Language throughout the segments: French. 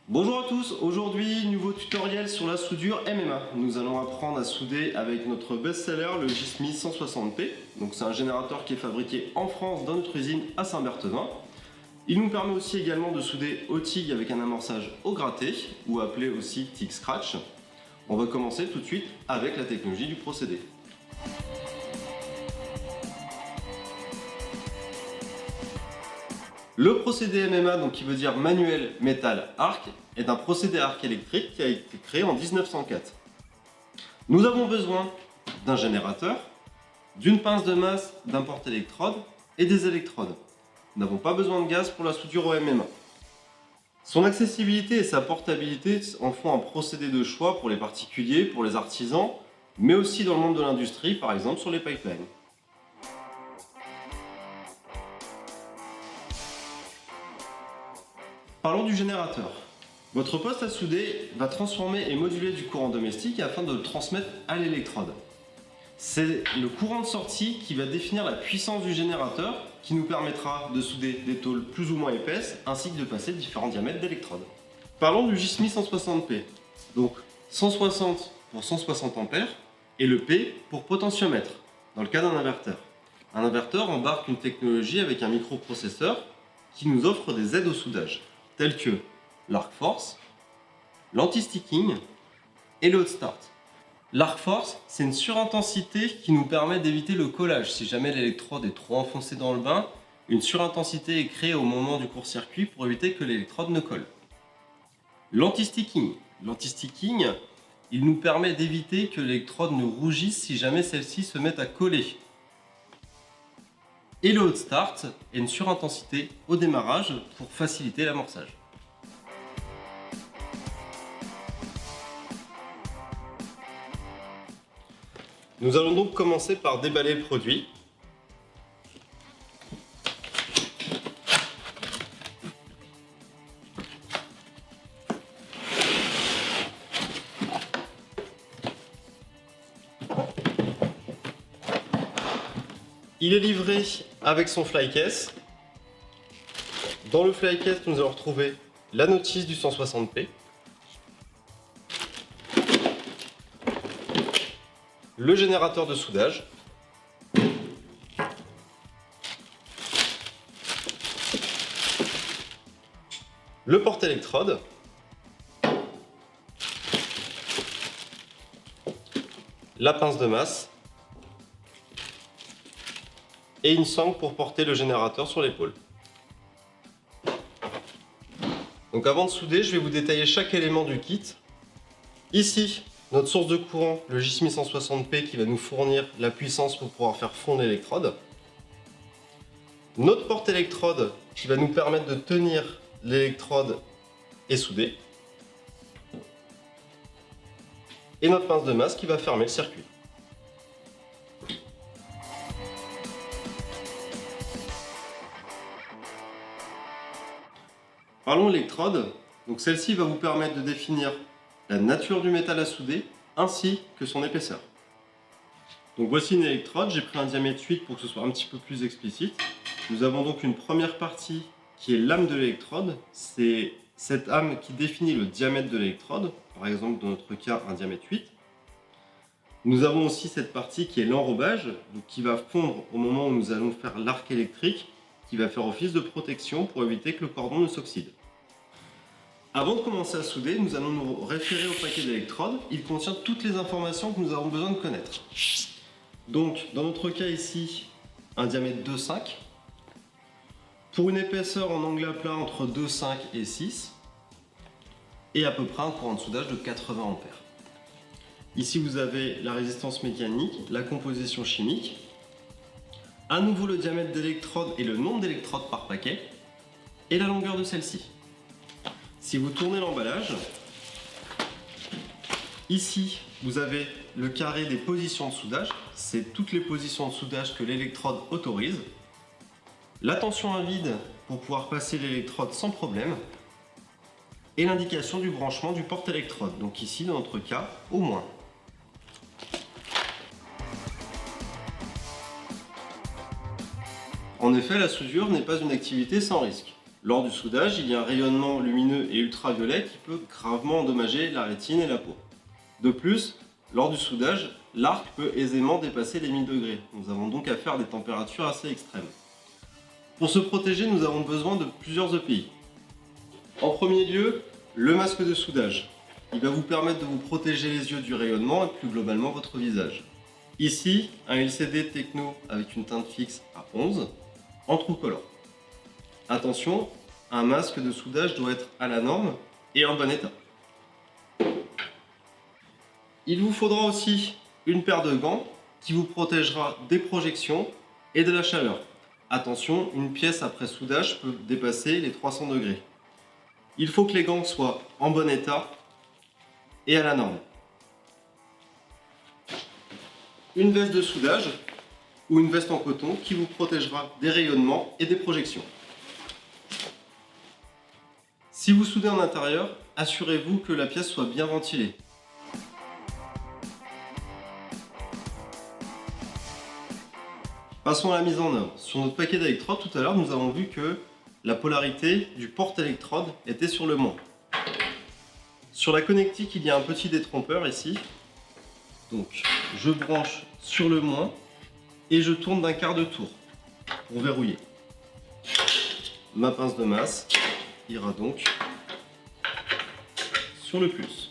Bonjour à tous, aujourd'hui nouveau tutoriel sur la soudure MMA. Nous allons apprendre à souder avec notre best-seller, le Gismi 160P. Donc c'est un générateur qui est fabriqué en France dans notre usine à Saint-Berthevin. Il nous permet aussi également de souder au TIG avec un amorçage au gratté, ou appelé aussi TIG Scratch. On va commencer tout de suite avec la technologie du procédé. Le procédé MMA, donc qui veut dire manuel métal arc, est un procédé arc électrique qui a été créé en 1904. Nous avons besoin d'un générateur, d'une pince de masse, d'un porte-électrode et des électrodes. Nous n'avons pas besoin de gaz pour la soudure au MMA. Son accessibilité et sa portabilité en font un procédé de choix pour les particuliers, pour les artisans, mais aussi dans le monde de l'industrie, par exemple sur les pipelines. Parlons du générateur. Votre poste à souder va transformer et moduler du courant domestique afin de le transmettre à l'électrode. C'est le courant de sortie qui va définir la puissance du générateur qui nous permettra de souder des tôles plus ou moins épaisses ainsi que de passer différents diamètres d'électrodes. Parlons du Gismi 160P. Donc 160 pour 160 ampères et le P pour potentiomètre dans le cas d'un inverteur. Un inverteur embarque une technologie avec un microprocesseur qui nous offre des aides au soudage tels que l'arc force, l'anti-sticking et le hot start. L'arc force, c'est une surintensité qui nous permet d'éviter le collage. Si jamais l'électrode est trop enfoncée dans le bain, une surintensité est créée au moment du court-circuit pour éviter que l'électrode ne colle. L'anti-sticking, il nous permet d'éviter que l'électrode ne rougisse si jamais celle-ci se met à coller. Et le hot start est une surintensité au démarrage pour faciliter l'amorçage. Nous allons donc commencer par déballer le produit. Il est livré avec son flycase. Dans le flycase, nous allons retrouver la notice du 160P, le générateur de soudage, le porte-électrode, la pince de masse et une sangle pour porter le générateur sur l'épaule. Donc avant de souder, je vais vous détailler chaque élément du kit. Ici, notre source de courant, le Gismi 160P qui va nous fournir la puissance pour pouvoir faire fondre l'électrode. Notre porte-électrode qui va nous permettre de tenir l'électrode et souder. Et notre pince de masse qui va fermer le circuit. Parlons de l'électrode. Donc celle-ci va vous permettre de définir la nature du métal à souder ainsi que son épaisseur. Donc voici une électrode, j'ai pris un diamètre 8 pour que ce soit un petit peu plus explicite. Nous avons donc une première partie qui est l'âme de l'électrode. C'est cette âme qui définit le diamètre de l'électrode, par exemple dans notre cas un diamètre 8. Nous avons aussi cette partie qui est l'enrobage, qui va fondre au moment où nous allons faire l'arc électrique, qui va faire office de protection pour éviter que le cordon ne s'oxyde. Avant de commencer à souder, nous allons nous référer au paquet d'électrodes. Il contient toutes les informations que nous avons besoin de connaître. Donc, dans notre cas ici, un diamètre 2,5. Pour une épaisseur en angle à plat entre 2,5 et 6. Et à peu près un courant de soudage de 80 ampères. Ici, vous avez la résistance mécanique, la composition chimique. À nouveau le diamètre d'électrode et le nombre d'électrodes par paquet. Et la longueur de celle-ci. Si vous tournez l'emballage, ici vous avez le carré des positions de soudage, c'est toutes les positions de soudage que l'électrode autorise, la tension à vide pour pouvoir passer l'électrode sans problème, et l'indication du branchement du porte-électrode, donc ici dans notre cas au moins. En effet, la soudure n'est pas une activité sans risque. Lors du soudage, il y a un rayonnement lumineux et ultraviolet qui peut gravement endommager la rétine et la peau. De plus, lors du soudage, l'arc peut aisément dépasser les 1000 degrés. Nous avons donc affaire à des températures assez extrêmes. Pour se protéger, nous avons besoin de plusieurs EPI. En premier lieu, le masque de soudage. Il va vous permettre de vous protéger les yeux du rayonnement et plus globalement votre visage. Ici, un LCD Techno avec une teinte fixe à 11 en True Color. Attention, un masque de soudage doit être à la norme et en bon état. Il vous faudra aussi une paire de gants qui vous protégera des projections et de la chaleur. Attention, une pièce après soudage peut dépasser les 300 degrés. Il faut que les gants soient en bon état et à la norme. Une veste de soudage ou une veste en coton qui vous protégera des rayonnements et des projections. Si vous soudez en intérieur, assurez-vous que la pièce soit bien ventilée. Passons à la mise en œuvre. Sur notre paquet d'électrodes, tout à l'heure, nous avons vu que la polarité du porte-électrode était sur le moins. Sur la connectique, il y a un petit détrompeur ici. Donc, je branche sur le moins et je tourne d'un quart de tour pour verrouiller. Ma pince de masse ira donc sur le plus.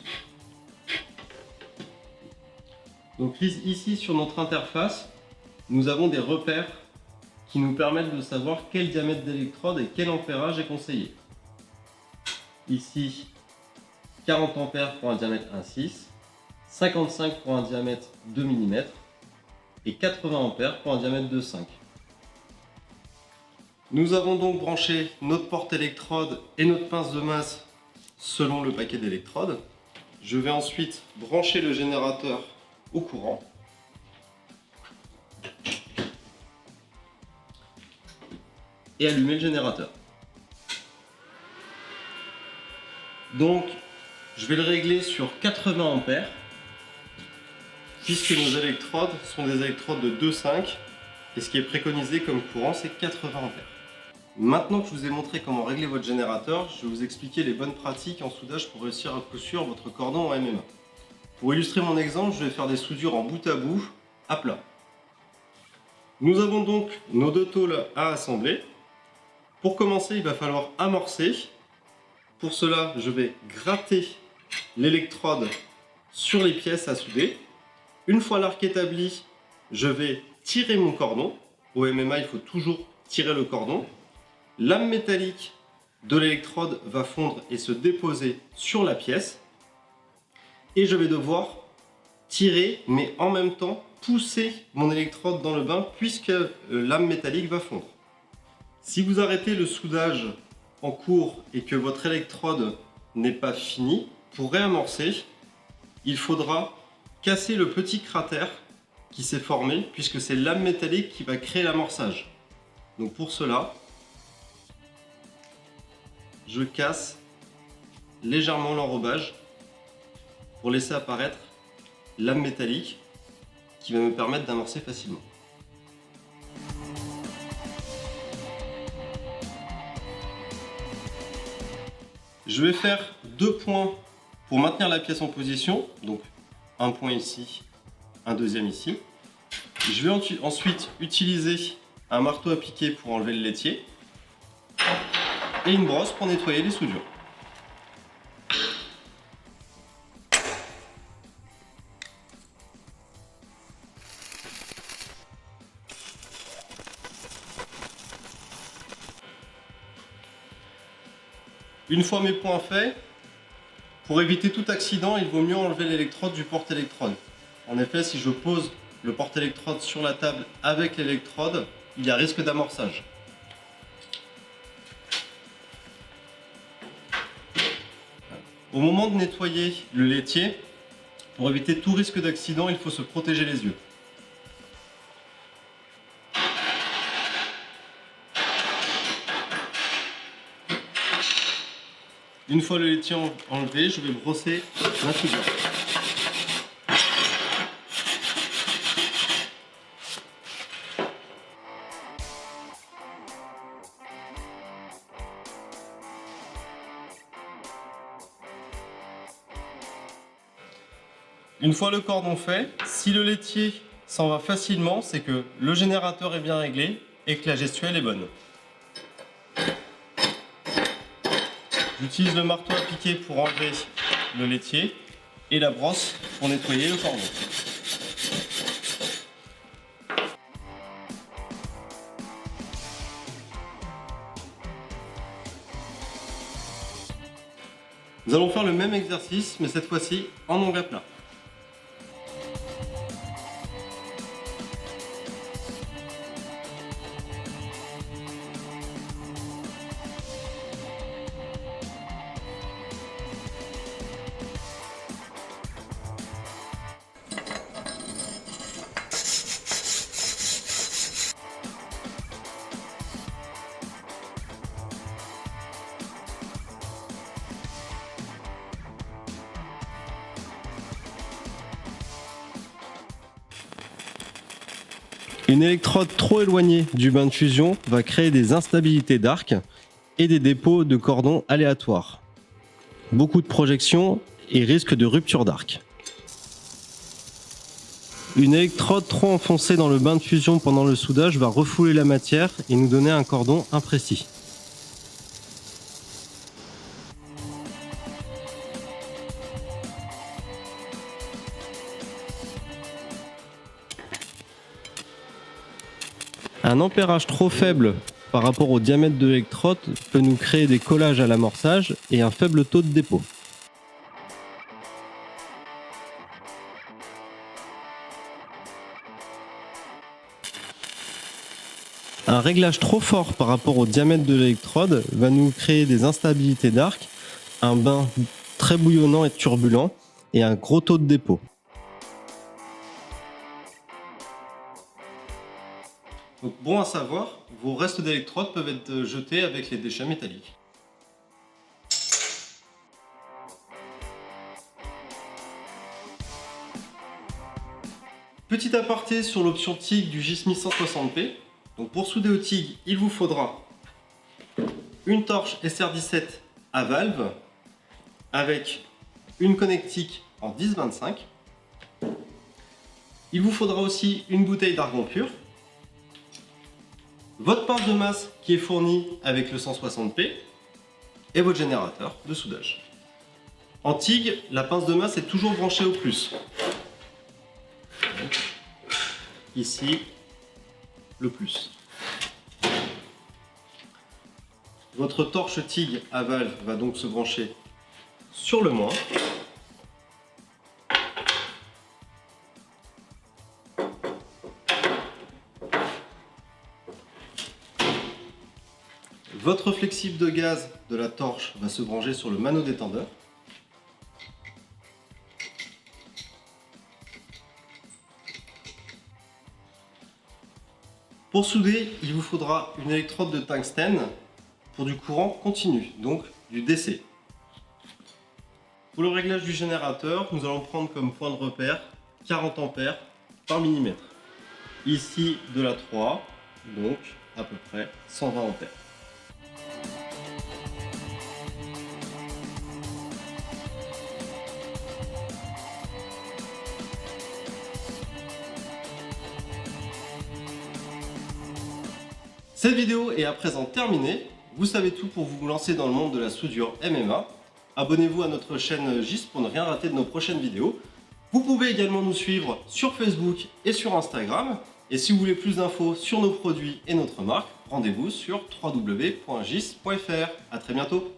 Donc ici, sur notre interface, nous avons des repères qui nous permettent de savoir quel diamètre d'électrode et quel ampérage est conseillé. Ici, 40 ampères pour un diamètre 1,6, 55 pour un diamètre 2 mm et 80 ampères pour un diamètre de 5. Nous avons donc branché notre porte-électrode et notre pince de masse selon le paquet d'électrodes. Je vais ensuite brancher le générateur au courant. Et allumer le générateur. Donc, je vais le régler sur 80 ampères, puisque nos électrodes sont des électrodes de 2,5 et ce qui est préconisé comme courant, c'est 80 ampères. Maintenant que je vous ai montré comment régler votre générateur, je vais vous expliquer les bonnes pratiques en soudage pour réussir à coup sûr votre cordon en MMA. Pour illustrer mon exemple, je vais faire des soudures en bout à plat. Nous avons donc nos deux tôles à assembler. Pour commencer, il va falloir amorcer. Pour cela, je vais gratter l'électrode sur les pièces à souder. Une fois l'arc établi, je vais tirer mon cordon. Au MMA, il faut toujours tirer le cordon. L'âme métallique de l'électrode va fondre et se déposer sur la pièce. Et je vais devoir tirer, mais en même temps pousser mon électrode dans le bain puisque l'âme métallique va fondre. Si vous arrêtez le soudage en cours et que votre électrode n'est pas finie, pour réamorcer, il faudra casser le petit cratère qui s'est formé puisque c'est l'âme métallique qui va créer l'amorçage. Donc pour cela, je casse légèrement l'enrobage pour laisser apparaître l'âme métallique qui va me permettre d'amorcer facilement. Je vais faire 2 points pour maintenir la pièce en position, donc un point ici, un deuxième ici. Je vais ensuite utiliser un marteau à piquer pour enlever le laitier et une brosse pour nettoyer les soudures. Une fois mes points faits, pour éviter tout accident, il vaut mieux enlever l'électrode du porte-électrode. En effet, si je pose le porte-électrode sur la table avec l'électrode, il y a risque d'amorçage. Au moment de nettoyer le laitier, pour éviter tout risque d'accident, il faut se protéger les yeux. Une fois le laitier enlevé, je vais brosser ma soudure. Une fois le cordon fait, si le laitier s'en va facilement, c'est que le générateur est bien réglé et que la gestuelle est bonne. J'utilise le marteau à piquer pour enlever le laitier et la brosse pour nettoyer le cordon. Nous allons faire le même exercice, mais cette fois-ci en onglet plat. Une électrode trop éloignée du bain de fusion va créer des instabilités d'arc et des dépôts de cordons aléatoires. Beaucoup de projections et risque de rupture d'arc. Une électrode trop enfoncée dans le bain de fusion pendant le soudage va refouler la matière et nous donner un cordon imprécis. Un ampérage trop faible par rapport au diamètre de l'électrode peut nous créer des collages à l'amorçage et un faible taux de dépôt. Un réglage trop fort par rapport au diamètre de l'électrode va nous créer des instabilités d'arc, un bain très bouillonnant et turbulent et un gros taux de dépôt. Donc bon à savoir, vos restes d'électrodes peuvent être jetés avec les déchets métalliques. Petit aparté sur l'option TIG du J-Smith 160P. Donc pour souder au TIG, il vous faudra une torche SR17 à valve avec une connectique en 10-25. Il vous faudra aussi une bouteille d'argon pur. Votre pince de masse qui est fournie avec le 160P et votre générateur de soudage. En TIG, la pince de masse est toujours branchée au plus. Ici, le plus. Votre torche TIG à valve va donc se brancher sur le moins. Votre flexible de gaz de la torche va se brancher sur le mano détendeur. Pour souder, il vous faudra une électrode de tungstène pour du courant continu, donc du DC. Pour le réglage du générateur, nous allons prendre comme point de repère 40 ampères par millimètre. Ici de la 3, donc à peu près 120 ampères. Cette vidéo est à présent terminée. Vous savez tout pour vous lancer dans le monde de la soudure MMA. Abonnez-vous à notre chaîne GIS pour ne rien rater de nos prochaines vidéos. Vous pouvez également nous suivre sur Facebook et sur Instagram. Et si vous voulez plus d'infos sur nos produits et notre marque, rendez-vous sur www.gis.fr. À très bientôt.